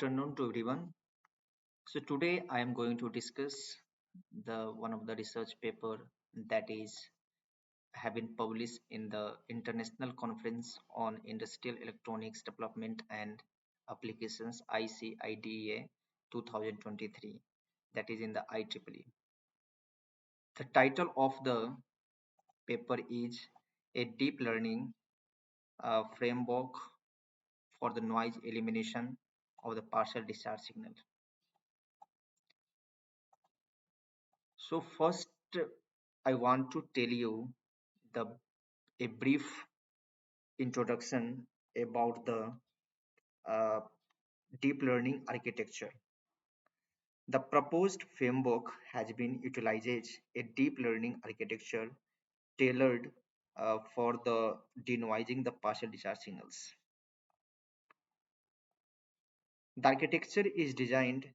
Afternoon to everyone. So today I am going to discuss the one of the research paper that is have been published in the International Conference on Industrial Electronics Development and Applications ICIDEA 2023, that is in the IEEE. The title of the paper is a deep learning framework for the noise elimination of the partial discharge signal. So first, I want to tell you the a brief introduction about the uh, deep learning architecture. The proposed framework has been utilizes a deep learning architecture tailored for the denoising the partial discharge signals. The architecture is designed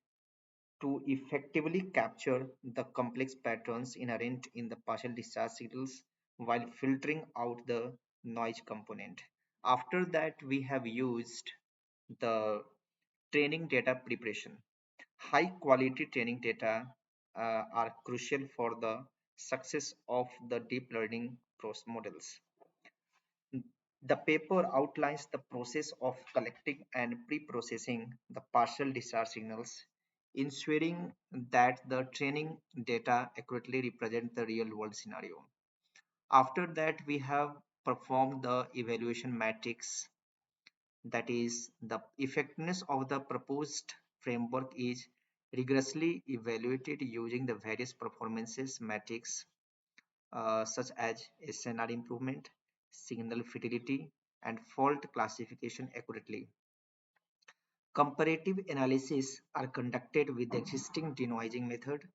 to effectively capture the complex patterns inherent in the partial discharge signals while filtering out the noise component. After that, we have used the training data preparation. High quality training data are crucial for the success of the deep learning models. The paper outlines the process of collecting and pre-processing the partial discharge signals, ensuring that the training data accurately represent the real world scenario. After that, we have performed the evaluation matrix, that is the effectiveness of the proposed framework is rigorously evaluated using the various performances metrics such as SNR improvement, signal fidelity, and fault classification accurately. Comparative analysis are conducted with the existing denoising method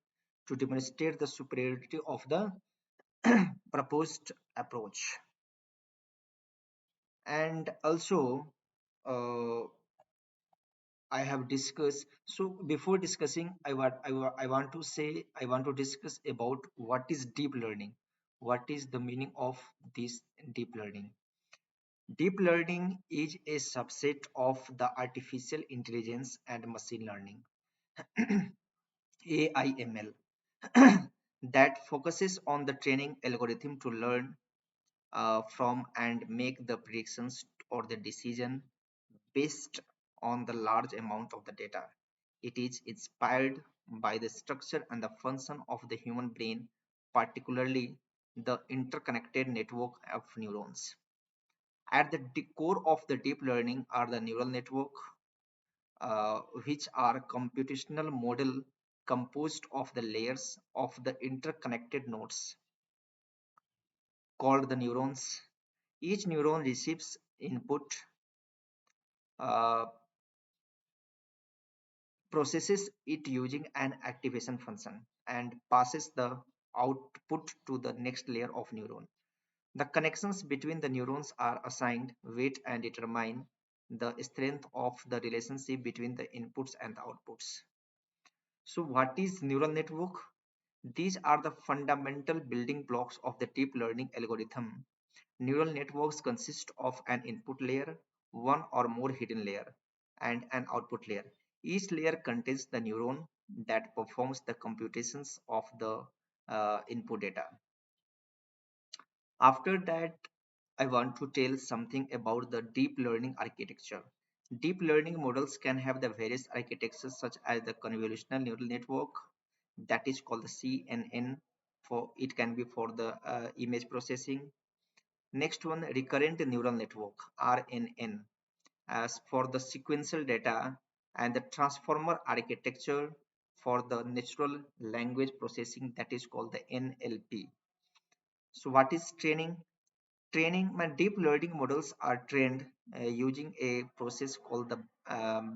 to demonstrate the superiority of the proposed approach. And also, uh, I have discussed. So before discussing, I want to say I want to discuss about what is deep learning. What is the meaning of this deep learning? Deep learning is a subset of the artificial intelligence and machine learning (AIML) that focuses on the training algorithm to learn from and make the predictions or the decision based on the large amount of the data. It is inspired by the structure and the function of the human brain, particularly the interconnected network of neurons. At the core of the deep learning are the neural network, which are computational model composed of the layers of the interconnected nodes called the neurons. Each neuron receives input, uh, processes it using an activation function, and passes the output to the next layer of neuron. The connections between the neurons are assigned weight and determine the strength of the relationship between the inputs and the outputs. So what is neural network? These are the fundamental building blocks of the deep learning algorithm. Neural networks consist of an input layer, one or more hidden layer, and an output layer. Each layer contains the neuron that performs the computations of the input data. After that, I want to tell something about the deep learning architecture. Deep learning models can have the various architectures such as the convolutional neural network, that is called the CNN, for it can be for the image processing. Next one, recurrent neural network, RNN, as for the sequential data, and the transformer architecture for the natural language processing, that is called the NLP. So what is training? Training, my deep learning models are trained using a process called the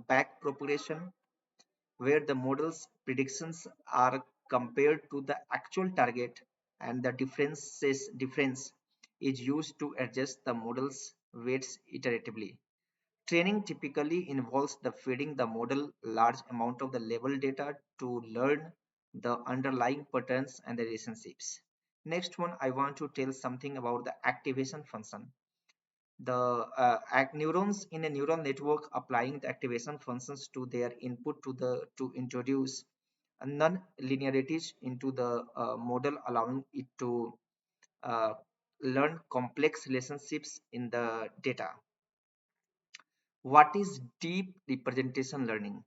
back propagation, where the model's predictions are compared to the actual target, and the difference is used to adjust the model's weights iteratively. Training typically involves the feeding the model large amount of the level data to learn the underlying patterns and the relationships. Next one, I want to tell something about the activation function. The neurons in a neural network applying the activation functions to their input to introduce non-linearities into the model, allowing it to uh, learn complex relationships in the data. What is deep representation learning?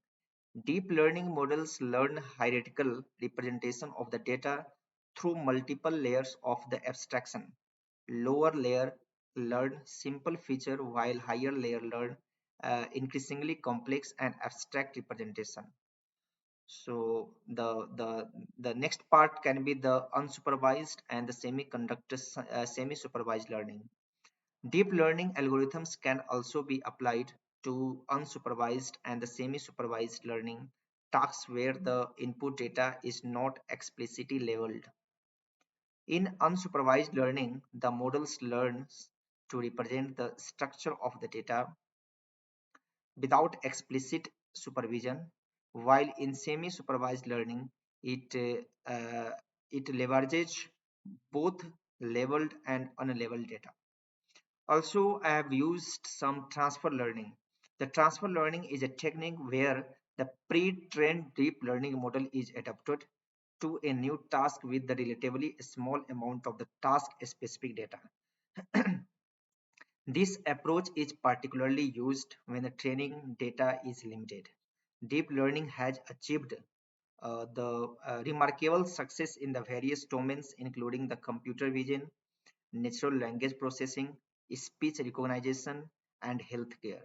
Deep learning models learn hierarchical representation of the data through multiple layers of the abstraction. Lower layer learn simple feature while higher layer learn increasingly complex and abstract representation. So the next part can be the unsupervised and the semi-supervised learning. Deep learning algorithms can also be applied to unsupervised and the semi-supervised learning tasks where the input data is not explicitly labeled. In unsupervised learning, the models learns to represent the structure of the data without explicit supervision, while in semi-supervised learning, it uh, it leverages both labeled and unlabeled data. Also, I have used some transfer learning. The transfer learning is a technique where the pre-trained deep learning model is adapted to a new task with the relatively small amount of the task-specific data. This approach is particularly used when the training data is limited. Deep learning has achieved the remarkable success in the various domains, including the computer vision, natural language processing, speech recognition, and healthcare.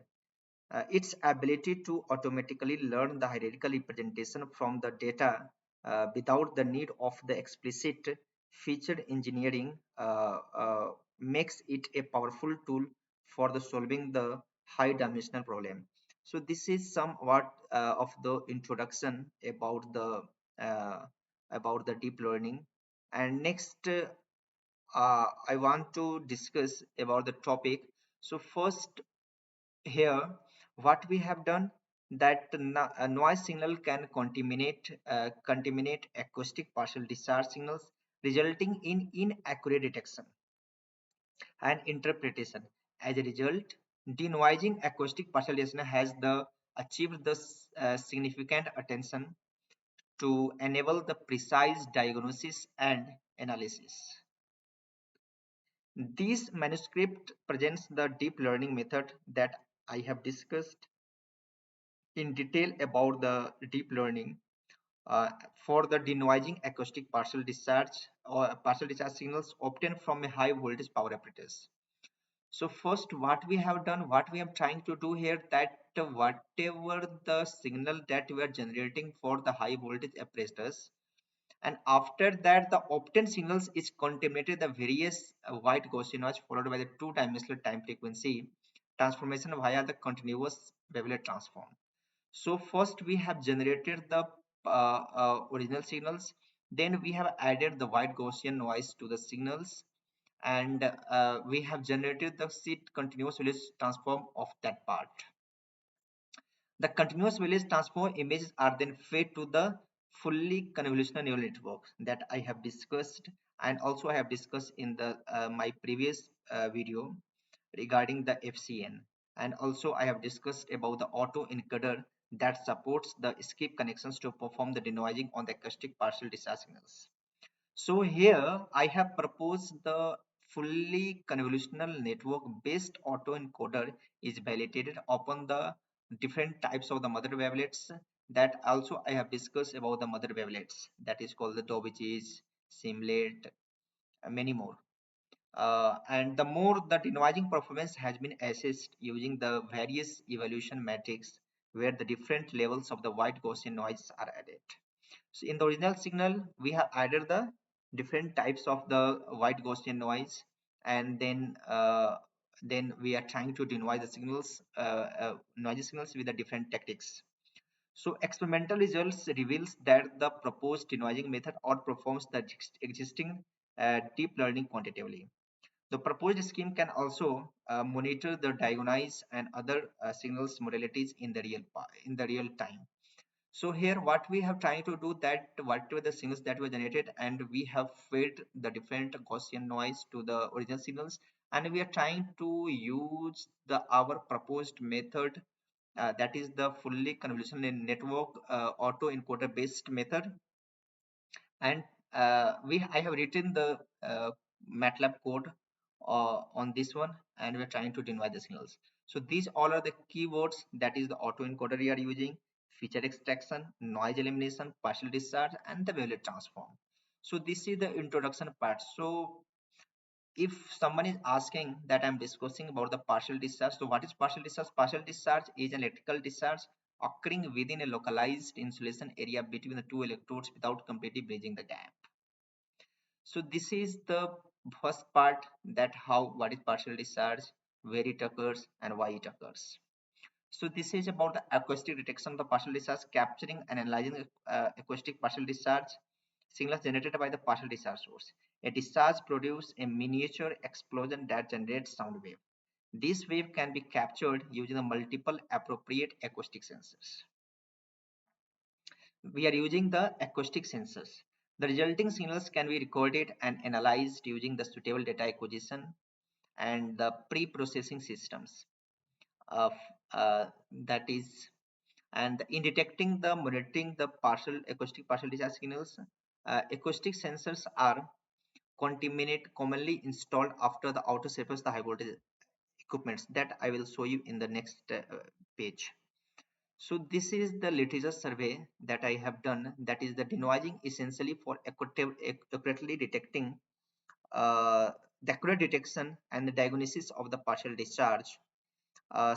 Its ability to automatically learn the hierarchical representation from the data without the need of the explicit featured engineering makes it a powerful tool for the solving the high dimensional problem. So this is somewhat of the introduction about the deep learning. And next I want to discuss about the topic. So first here, what we have done that a noise signal can contaminate acoustic partial discharge signals, resulting in inaccurate detection and interpretation. As a result, denoising acoustic partial discharge has the achieved the significant attention to enable the precise diagnosis and analysis. This manuscript presents the deep learning method that I have discussed in detail about the deep learning uh, for the denoising acoustic partial discharge or partial discharge signals obtained from a high voltage power apparatus. So first, what we have done, what we are trying to do here, that whatever the signal that we are generating for the high voltage apparatus, and after that the obtained signals is contaminated the various white Gaussian noise followed by the two-dimensional time frequency transformation via the continuous wavelet transform. So first we have generated the original signals, then we have added the white Gaussian noise to the signals, and we have generated the seed continuous village transform of that part. The continuous village transform images are then fed to the fully convolutional neural network that I have discussed, and also I have discussed in the my previous video regarding the FCN, and also I have discussed about the autoencoder that supports the skip connections to perform the denoising on the acoustic partial discharge signals. So here I have proposed the fully convolutional network based autoencoder is validated upon the different types of the mother wavelets that also I have discussed about the mother wavelets that is called the Daubechies, Simulate, many more. And the more the denoising performance has been assessed using the various evaluation metrics where the different levels of the white Gaussian noise are added. So in the original signal, we have added the different types of the white Gaussian noise, and then we are trying to denoise the signals, noisy signals with the different tactics. So experimental results reveals that the proposed denoising method outperforms the existing deep learning quantitatively. The proposed scheme can also monitor the diagonalize and other signals modalities in the real time. So here what we have trying to do that whatever the signals that were generated and we have fed the different Gaussian noise to the original signals, and we are trying to use the our proposed method, that is the fully convolutional network autoencoder based method. And I have written the MATLAB code on this one, and we're trying to denoise the signals. So these all are the keywords, that is the autoencoder we are using, feature extraction, noise elimination, partial discharge, and the wavelet transform. So this is the introduction part. So if someone is asking that I'm discussing about the partial discharge, so what is partial discharge? Partial discharge is an electrical discharge occurring within a localized insulation area between the two electrodes without completely bridging the gap. So this is the first part, that how, what is partial discharge, where it occurs, and why it occurs. So this is about the acoustic detection of the partial discharge, capturing and analyzing acoustic partial discharge signals generated by the partial discharge source. A discharge produces a miniature explosion that generates sound wave. This wave can be captured using the multiple appropriate acoustic sensors. We are using the acoustic sensors. The resulting signals can be recorded and analyzed using the suitable data acquisition and the pre-processing systems of that is, and in detecting the monitoring the partial acoustic partial discharge signals, acoustic sensors are contaminate commonly installed after the auto surface the high voltage equipments that I will show you in the next page. So this is the literature survey that I have done, that is the denoising essentially for accurately detecting the accurate detection and the diagnosis of the partial discharge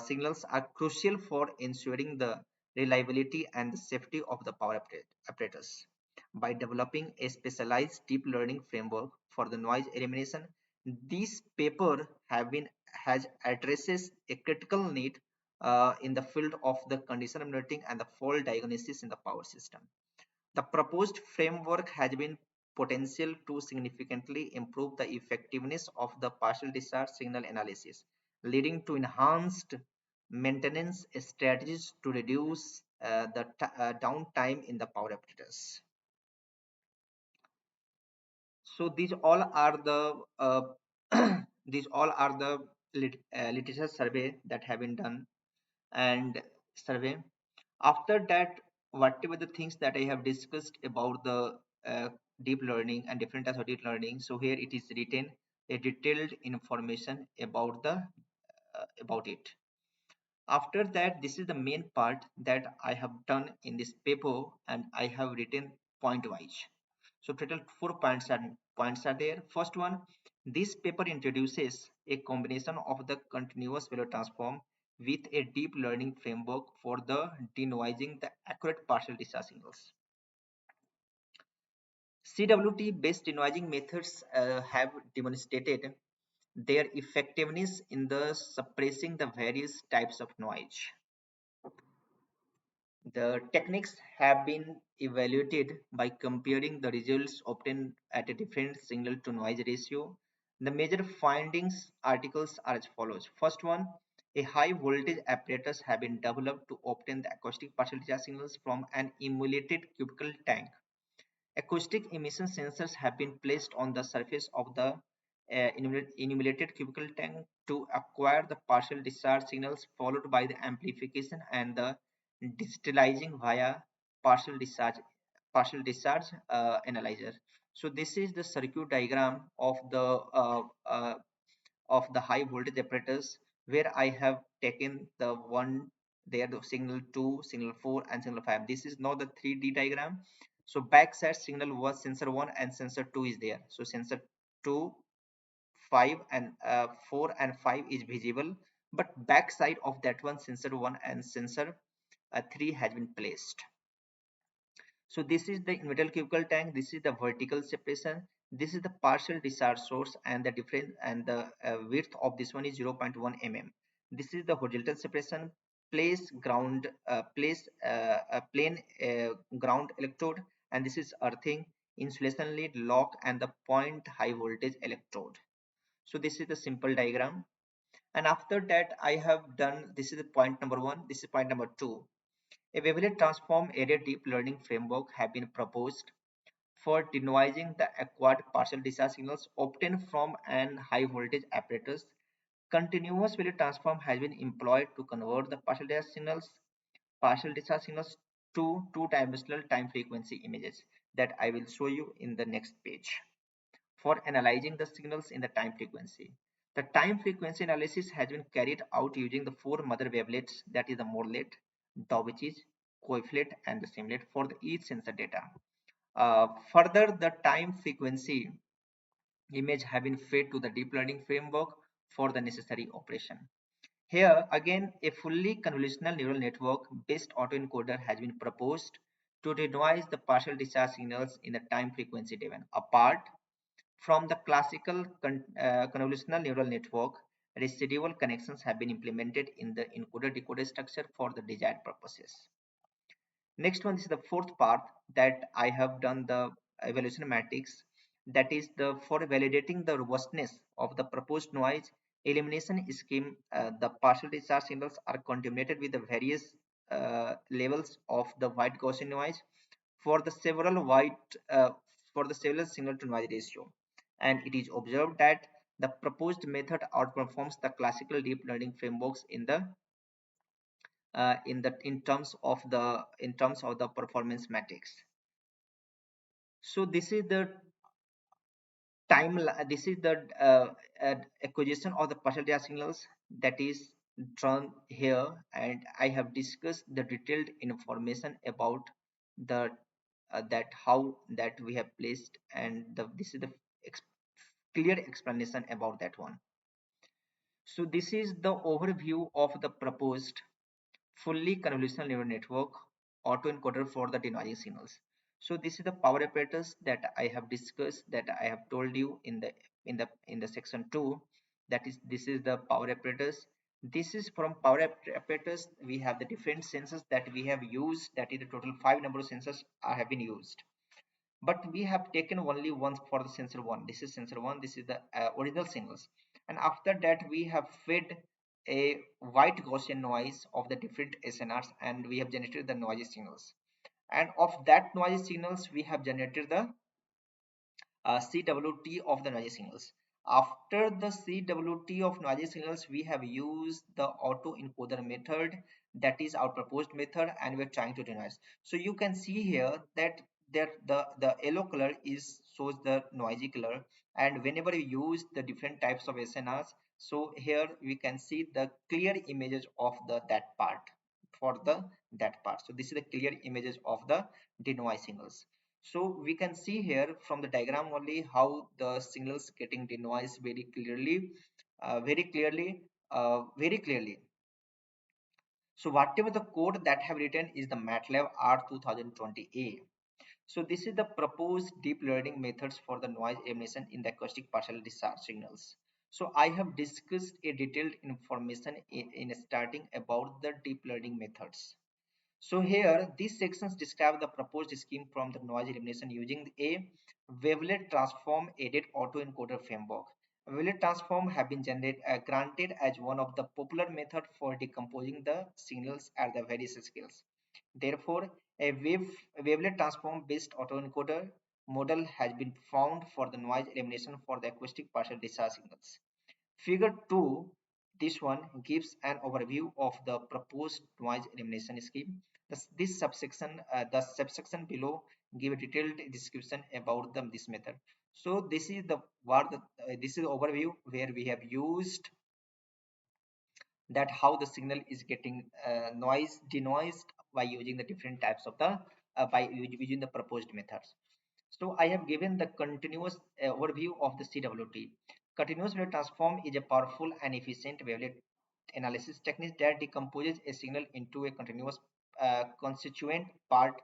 signals are crucial for ensuring the reliability and the safety of the power apparatus. By developing a specialized deep learning framework for the noise elimination, this paper has addresses a critical need in the field of the condition monitoring and the fault diagnosis in the power system. The proposed framework has been potential to significantly improve the effectiveness of the partial discharge signal analysis, leading to enhanced maintenance strategies to reduce the downtime in the power apparatus. So these all are the these all are the literature survey that have been done and survey. After that, whatever the things that I have discussed about the deep learning and different types of deep learning, so here it is written a detailed information about the about it. After that, this is the main part that I have done in this paper, and I have written point wise. So total 4 points are there. First one, this paper introduces a combination of the continuous value transform with a deep learning framework for the denoising the accurate partial discharge signals. CWT based denoising methods have demonstrated their effectiveness in the suppressing the various types of noise. The techniques have been evaluated by comparing the results obtained at a different signal to noise ratio. The major findings articles are as follows. First one, a high voltage apparatus have been developed to obtain the acoustic partial discharge signals from an emulated cubical tank. Acoustic emission sensors have been placed on the surface of the enumerated cubical tank to acquire the partial discharge signals, followed by the amplification and the digitalizing via partial discharge analyzer. So this is the circuit diagram of the high voltage apparatus, where I have taken the one there, the signal 2, signal 4, and signal 5. This is not the 3D diagram. So backside signal was sensor 1 and sensor 2 is there. So sensor 2, 5 and 4 and 5 is visible, but backside of that one, sensor 1 and sensor 3 has been placed. So this is the inverted cubical tank, this is the vertical separation, this is the partial discharge source, and the difference and the width of this one is 0.1 mm. This is the horizontal separation, place a plain ground electrode, and this is earthing, insulation lead, lock, and the point high voltage electrode. So this is the simple diagram. And after that, I have done, this is the point number 1, this is point number 2. A wavelet transform area deep learning framework have been proposed for denoising the acquired partial discharge signals obtained from an high voltage apparatus. Continuous value transform has been employed to convert the partial discharge signals to two-dimensional time frequency images that I will show you in the next page. For analyzing the signals in the time frequency, the time frequency analysis has been carried out using the four mother wavelets, that is the Morlet, Daubechies, Wavelet, and the Simlet for each sensor data. Further, the time frequency image have been fed to the deep learning framework for the necessary operation. Here again, a fully convolutional neural network based autoencoder has been proposed to denoise the partial discharge signals in the time frequency domain. Apart from the classical convolutional neural network, residual connections have been implemented in the encoder-decoder structure for the desired purposes. Next one is the fourth part that I have done the evaluation matrix, that is the for validating the robustness of the proposed noise elimination scheme. The partial discharge signals are contaminated with the various levels of the white Gaussian noise for the several signal to noise ratio, and it is observed that the proposed method outperforms the classical deep learning frameworks in terms of the performance metrics. So this is the this is the acquisition of the partial data signals that is drawn here, and I have discussed the detailed information about the that how that we have placed, and this is the ex clear explanation about that one. So this is the overview of the proposed fully convolutional neural network autoencoder for the denoising signals. So this is the power apparatus that I have discussed, that I have told you in the section 2. That is, this is the power apparatus. This is from power apparatus. We have the different sensors that we have used. That is the total 5 number of sensors have been used, but we have taken only once for the sensor 1. This is sensor 1. This is the original signals, and after that we have fed a white Gaussian noise of the different SNRs, and we have generated the noisy signals, and of that noisy signals we have generated the CWT of the noisy signals. After the CWT of noisy signals, we have used the autoencoder method, that is our proposed method, and we're trying to denoise. So you can see here that the yellow color is shows the noisy color, and whenever you use the different types of SNRs, so here we can see the clear images of that part for that part. So this is the clear images of the denoise signals. So we can see here from the diagram only how the signals getting denoised very clearly, very clearly. So whatever the code that have written is the MATLAB R2020A. So this is the proposed deep learning methods for the noise elimination in the acoustic partial discharge signals. So I have discussed a detailed information in starting about the deep learning methods. So here, these sections describe the proposed scheme from the noise elimination using a wavelet transform aided autoencoder framework. Wavelet transform have been granted as one of the popular method for decomposing the signals at the various scales. Therefore, wavelet transform based autoencoder model has been found for the noise elimination for the acoustic partial discharge signals. Figure 2, this one gives an overview of the proposed noise elimination scheme. The subsection below give a detailed description about this method. So this is this is the overview where we have used that how the signal is getting denoised by using the different types of the by using the proposed methods. So I have given the continuous overview of the CWT. Continuous wavelet transform is a powerful and efficient wavelet analysis technique that decomposes a signal into a continuous constituent part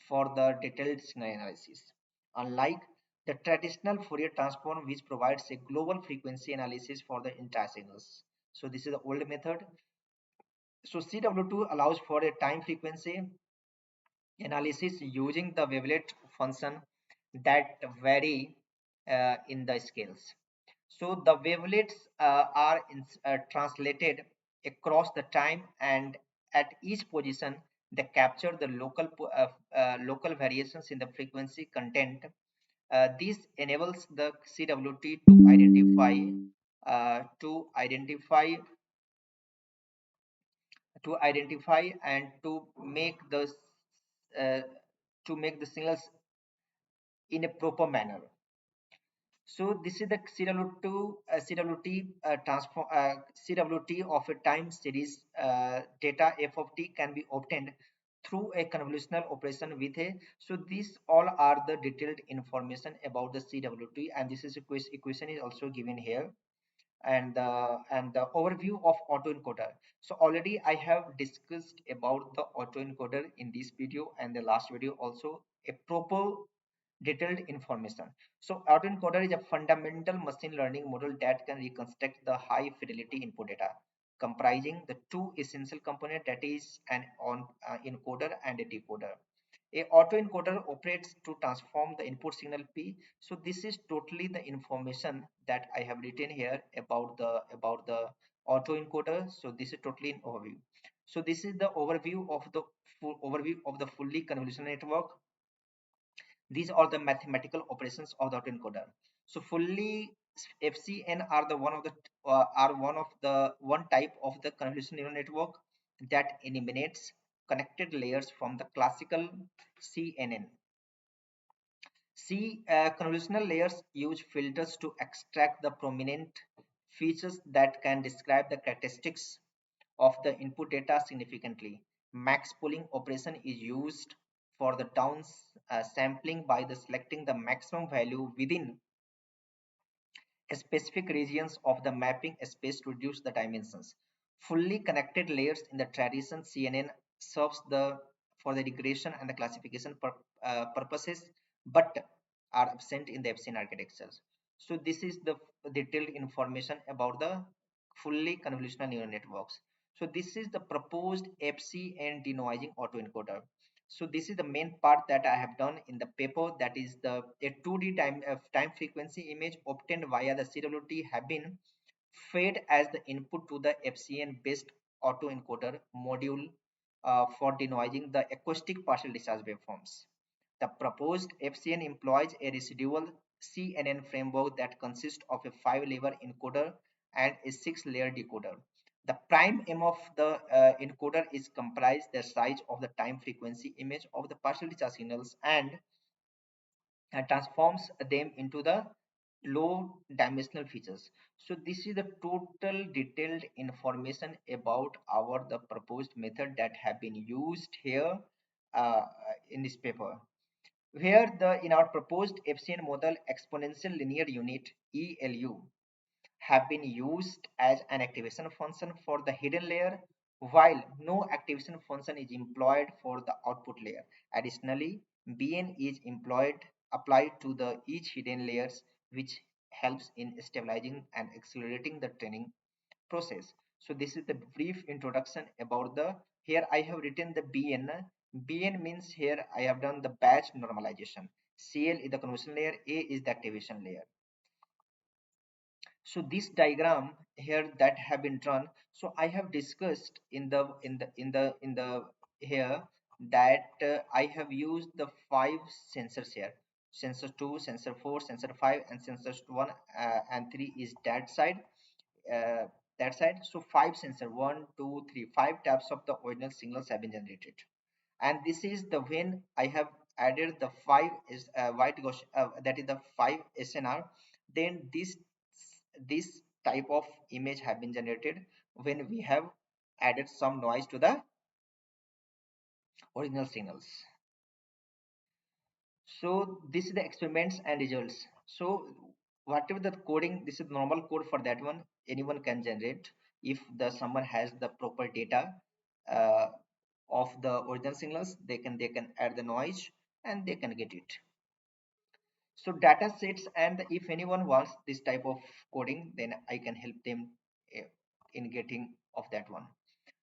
for the detailed signal analysis. Unlike the traditional Fourier transform, which provides a global frequency analysis for the entire signals. So this is the old method. So CW2 allows for a time frequency analysis using the wavelet function that vary in the scales. So the wavelets are translated across the time, and at each position they capture the local variations in the frequency content This enables the CWT to to identify and uh, to make the signals in a proper manner. So this is the CWT of a time series data f of t can be obtained through a convolutional operation with a. So these all are the detailed information about the CWT, and this is equation is also given here, and the overview of autoencoder. So already I have discussed about the autoencoder in this video and the last video also, a proper detailed information. So autoencoder is a fundamental machine learning model that can reconstruct the high fidelity input data comprising the two essential components, that is an encoder and a decoder. A autoencoder operates to transform the input signal P. So this is totally the information that I have written here about the autoencoder. So this is totally an overview. So this is the overview of the fully convolutional network. These are the mathematical operations of the autoencoder. So fully FCN are the one type of the convolutional neural network that eliminates connected layers from the classical CNN. Convolutional layers use filters to extract the prominent features that can describe the characteristics of the input data significantly. Max pooling operation is used for the down sampling by the selecting the maximum value within specific regions of the mapping space to reduce the dimensions. Fully connected layers in the tradition CNN serves the for the regression and the classification purposes, but are absent in the FCN architectures. So this is the detailed information about the fully convolutional neural networks. So this is the proposed FCN denoising autoencoder. So this is the main part that I have done in the paper, that is the a 2D time frequency image obtained via the CWT have been fed as the input to the FCN-based autoencoder module for denoising the acoustic partial discharge waveforms. The proposed FCN employs a residual CNN framework that consists of a 5-layer encoder and a 6-layer decoder. The prime aim of the encoder is comprise the size of the time frequency image of the partial discharge signals and transforms them into the low dimensional features. So this is the total detailed information about our the proposed method that have been used here uh, in this paper. Here the in our proposed FCN model, exponential linear unit ELU have been used as an activation function for the hidden layer, while no activation function is employed for the output layer. Additionally, BN is applied to the each hidden layers, which helps in stabilizing and accelerating the training process. So this is the brief introduction about the. Here I have written the BN. BN means here I have done the batch normalization. CL is the convolution layer, A is the activation layer. So this diagram here that have been drawn, so I have discussed in the here that I have used the 5 sensors here: sensor 2, sensor 4, sensor 5, and sensors 1 and 3 is uh, that side. So 5 sensor, 1 2 3 5 taps of the original signals have been generated, and this is the when I have added the 5 is white Gaussian, that is the 5 SNR. Then this type of image have been generated when we have added some noise to the original signals. So this is the experiments and results. So whatever the coding, this is normal code for that one, anyone can generate if the someone has the proper data uh, of the original signals. They can add the noise and they can get it. So data sets, and if anyone wants this type of coding, then I can help them uh, in getting of that one.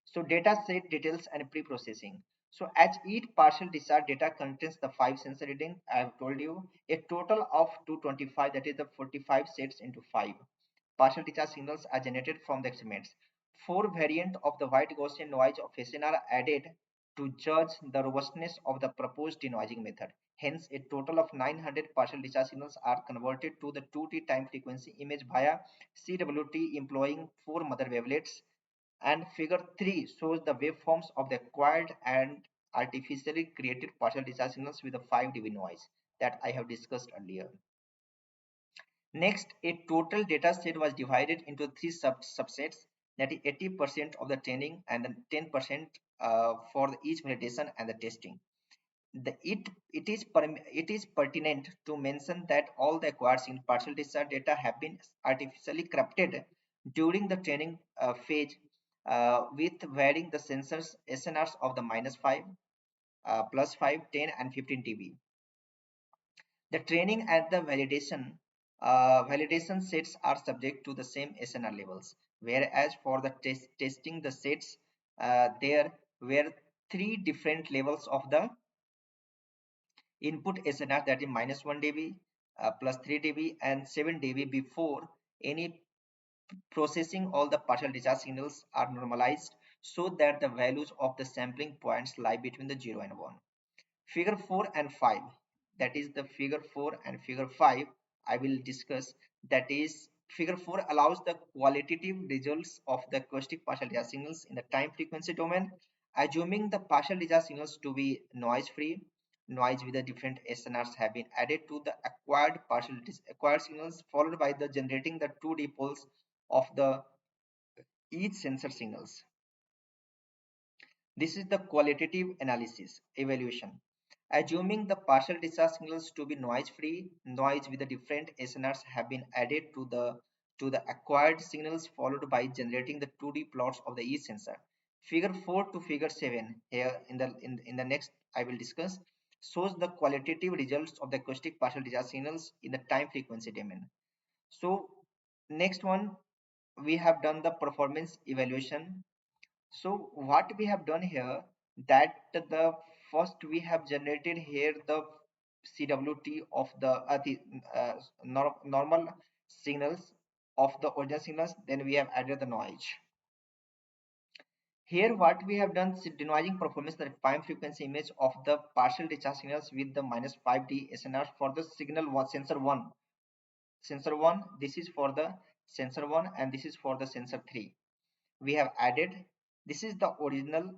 So data set details and pre-processing. So as each partial discharge data contains the 5 sensor reading, I have told you a total of 225, that is the 45 sets into 5 partial discharge signals are generated from the experiments. 4 variant of the white Gaussian noise of SN are added to judge the robustness of the proposed denoising method. Hence, a total of 900 partial discharge signals are converted to the 2T time frequency image via CWT employing 4 mother wavelets, and figure 3 shows the waveforms of the acquired and artificially created partial discharge signals with a 5 dB noise that I have discussed earlier. Next, a total data set was divided into three subsets, that is 80% of the training and then 10% for each validation and the testing. It is pertinent to mention that all the acquired in partial discharge data have been artificially corrupted during the training phase with varying the sensors SNRs of the -5, +5, 10, and 15 dB. The training and the validation sets are subject to the same SNR levels, whereas for the testing the sets, there were three different levels of the input SNR, that is -1 dB, +3 dB, and 7 dB before any processing. All the partial discharge signals are normalized so that the values of the sampling points lie between the 0 and 1. Figure 4 and 5, that is the figure 4 and figure 5 I will discuss. That is, figure 4 allows the qualitative results of the acoustic partial discharge signals in the time frequency domain, assuming the partial discharge signals to be noise free. Noise with the different SNRs have been added to the acquired signals, followed by the generating the 2D poles of the each sensor signals. This is the qualitative analysis evaluation. Assuming the partial discharge signals to be noise-free, noise with the different SNRs have been added to the acquired signals, followed by generating the 2D plots of the each sensor. Figure 4 to figure 7 here in the next I will discuss shows the qualitative results of the acoustic partial discharge signals in the time frequency domain. So next one, we have done the performance evaluation. So what we have done here, that the first we have generated here the CWT of the normal signals of the original signals, then we have added the noise. Here what we have done is denoising performance the time frequency image of the partial discharge signals with the -5D SNR for the signal one, sensor 1. This is for the sensor 1 and this is for the sensor 3. We have added, this is the original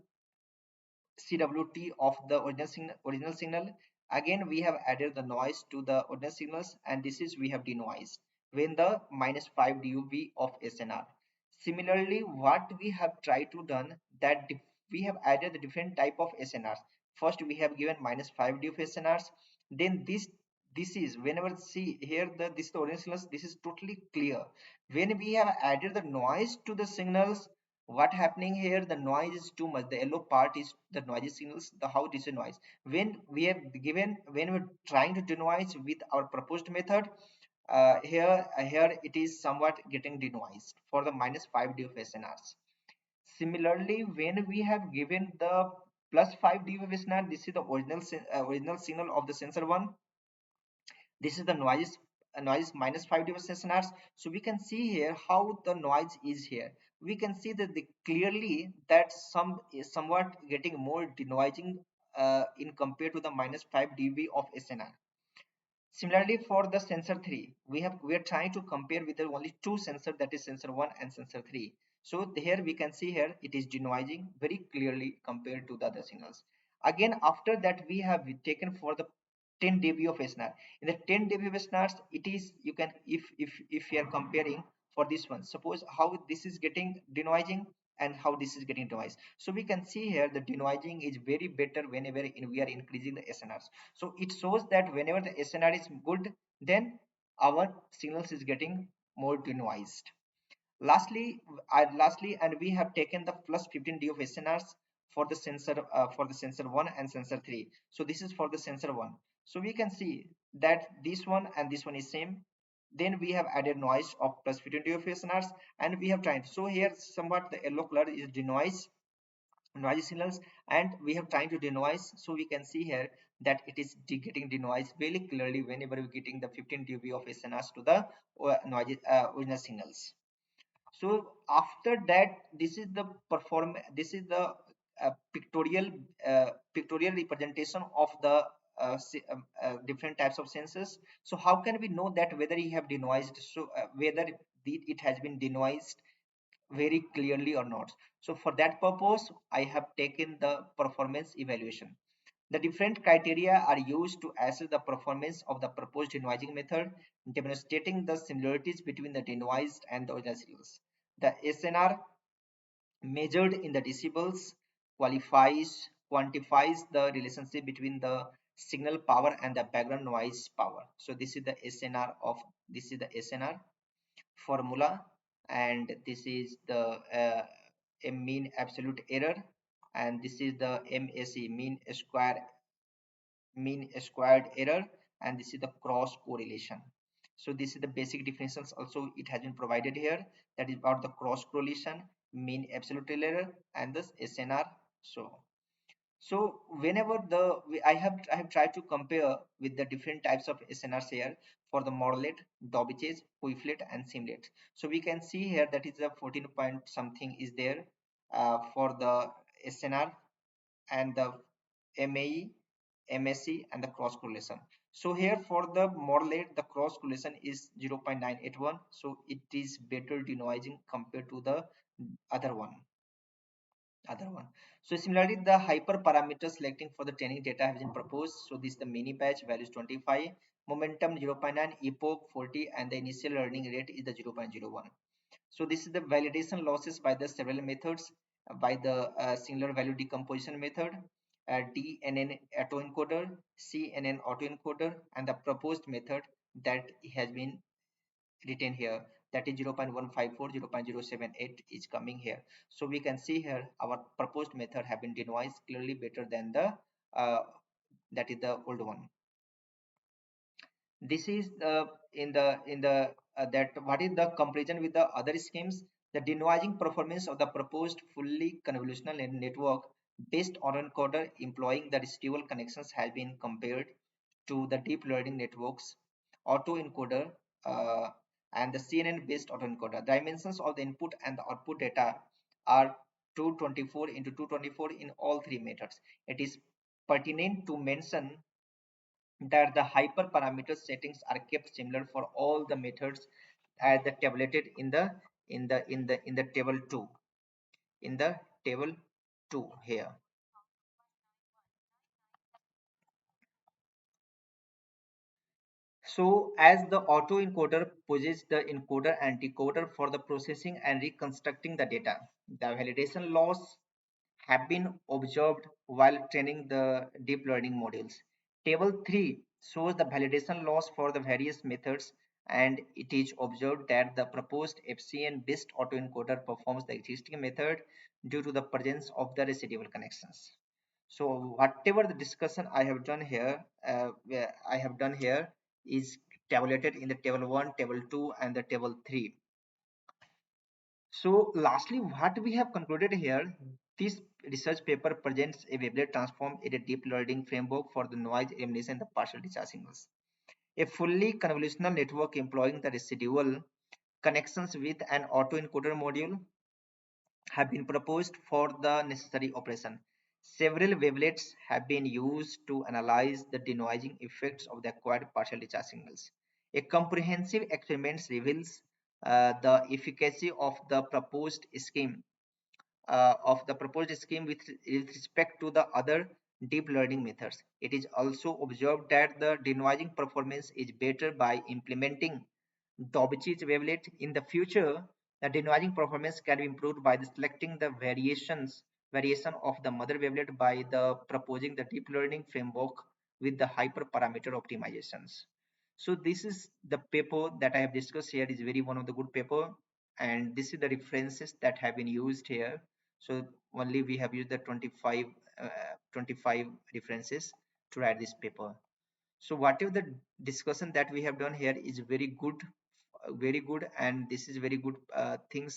CWT of the original signal. Again, we have added the noise to the original signals, and this is we have denoised when the -5 dB of SNR. Similarly, what we have tried to done, that we have added the different type of SNRs. First, we have given -5 dB of SNRs. Then this is whenever see here this the original signals. This is totally clear. When we have added the noise to the signals, what happening here, the noise is too much. The yellow part is the noisy signals. The how this is noise, when we have given, when we're trying to denoise with our proposed method, here it is somewhat getting denoised for the -5 dB of SNRs. Similarly, when we have given the +5 dB of SNR, this is the original signal of the sensor 1. This is the noise -5 dB SNRs. So we can see here how the noise is here. We can see that clearly that some is somewhat getting more denoising in compared to the -5 dB of SNR. Similarly, for the sensor 3, we are trying to compare with the only two sensor, that is sensor 1 and sensor 3. So here we can see here it is denoising very clearly compared to the other signals. Again, after that we have taken for the 10 dB of SNR. In the 10 dB of SNRs, it is, you can, if you are comparing for this one, suppose how this is getting denoising and how this is getting denoised. So we can see here the denoising is very better whenever we are increasing the SNRs. So it shows that whenever the SNR is good, then our signals is getting more denoised. Lastly, and we have taken the +15 dB of SNRs for the sensor 1 and sensor 3. So this is for the sensor 1. So we can see that this one and this one is same. Then we have added noise of +15 dB of SNRs, and we have tried. So here somewhat the yellow color is noisy signals, and we have trying to denoise. So we can see here that it is getting denoised very clearly whenever we're getting the 15 dB of SNRs to the noisy original signals. So after that, this is the pictorial representation of the different types of senses. So how can we know that whether he have denoised, so whether it has been denoised very clearly or not? So for that purpose I have taken the performance evaluation. The different criteria are used to assess the performance of the proposed denoising method, demonstrating the similarities between the denoised and the original signals. The SNR, measured in the decibels, quantifies the relationship between the signal power and the background noise power. So this is the SNR of, this is the SNR formula, and this is the mean absolute error, and this is the MAC, mean squared error, and this is the cross correlation. So this is the basic definitions also it has been provided here, that is about the cross correlation, mean absolute error, and this SNR. So whenever I have tried to compare with the different types of SNRs here for the modelet, Daubechies, Wavelet, and Simlet. So we can see here that is a 14 point something is there for the SNR and the MAE, MSC, and the cross correlation. So here for the modelet, the cross correlation is 0.981. So it is better denoising compared to the other one other one. So similarly, the hyperparameter selecting for the training data has been proposed. So this is the mini batch value is 25, momentum 0.9, epoch 40, and the initial learning rate is the 0.01. So this is the validation losses by the several methods, by the singular value decomposition method, DNN autoencoder, CNN autoencoder, and the proposed method that has been written here, that is 0.154, 0.078 is coming here. So we can see here our proposed method have been denoised clearly better than the that is the old one. This is in the that what is the comparison with the other schemes. The denoising performance of the proposed fully convolutional network based on encoder employing the residual connections has been compared to the deep learning networks autoencoder uh, and the CNN based autoencoder. Dimensions of the input and the output data are 224 into 224 in all three methods. It is pertinent to mention that the hyperparameter settings are kept similar for all the methods as the tabulated in the table 2, in the table 2 here. So as the autoencoder possesses the encoder and decoder for the processing and reconstructing the data, the validation loss have been observed while training the deep learning modules. Table 3 shows the validation loss for the various methods, and it is observed that the proposed FCN-based autoencoder performs the existing method due to the presence of the residual connections. So whatever the discussion I have done here, where I have done here is tabulated in the table 1, table 2, and the table 3. So lastly, what we have concluded here, this research paper presents a wavelet transform in a deep learning framework for the noise elimination and the partial discharge signals. A fully convolutional network employing the residual connections with an autoencoder module have been proposed for the necessary operation. Several wavelets have been used to analyze the denoising effects of the acquired partial discharge signals. A comprehensive experiment reveals the efficacy of the proposed scheme with respect to the other deep learning methods. It is also observed that the denoising performance is better by implementing Daubechies wavelet. In the future, the denoising performance can be improved by selecting the variation of the mother wavelet by the proposing the deep learning framework with the hyperparameter optimizations. So this is the paper that I have discussed here, is very one of the good paper, and this is the references that have been used here. So only we have used the 25 references to write this paper. So whatever the discussion that we have done here is very good, and this is very good things